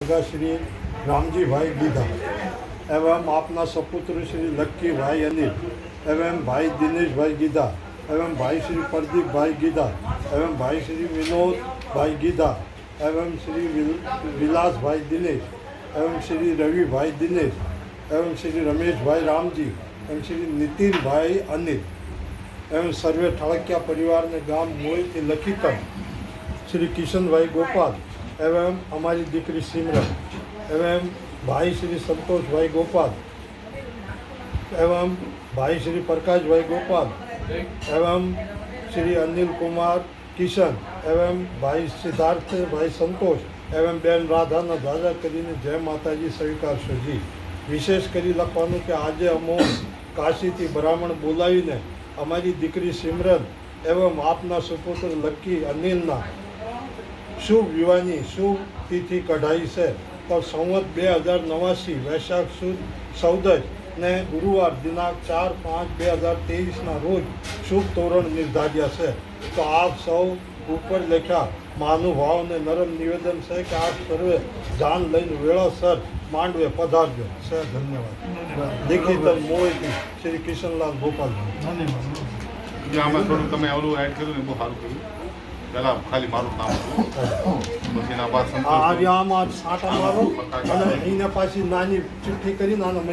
श्री रामजी भाई गीधा एवं अपना सपुत्र श्री लक्की भाई अनिल एवं भाई दिनेश भाई गीधा एवं भाई श्री प्रदीप भाई गीधा एवं भाई श्री विनोद भाई गीधा एवं श्री विलास भाई दिनेश एवं श्री रवि भाई दिनेश एवं श्री रमेश भाई रामजी एवं श्री नितिन भाई अनिल एवं सर्वे ठाड़किया परिवार ने गाम मोई लखीतन श्री किशन भाई गोपाल एवं हमारी दीकरी सिमरन एवं भाई श्री संतोष भाई गोपाल एवं भाई श्री प्रकाश भाई गोपाल एवं श्री अनिल कुमार किशन एवं भाई सिद्धार्थ भाई संतोष एवं बेन राधाना दादा करीने जय माताजी स्वीकारशो जी। विशेष करी लखवानुं के आज अमो काशीथी ब्राह्मण बोलावीने अमारी दीकरी सिमरन एवं आपना सुपुत्र लक्की अनिलना शुभ विवाहनी शुभ तिथि कढ़ाई से तो संवत 2089 वैशाख सुद 14 ने गुरुवार दिनांक 4/5/2023 रोज शुभ तोरण निर्धार्या है। तो आप सौ ऊपर लेखा महानुभाव ने नरम निवेदन है कि आप सर्वे जान लईने वेळासर मांडवे पधारजो सर। धन्यवाद। लिखित मोहित श्री किशनलाल गोपाल। धन्यवाद। आમાં થોડું તમે ઓલું એડ કર્યું ને બહુ સારું કર્યું। પહેલા ખાલી મારું નામ હતું પછી એના બાદ આમાં સાટા મારો અને એને પાછી નાની ચિઠ્ઠી કરીને આનો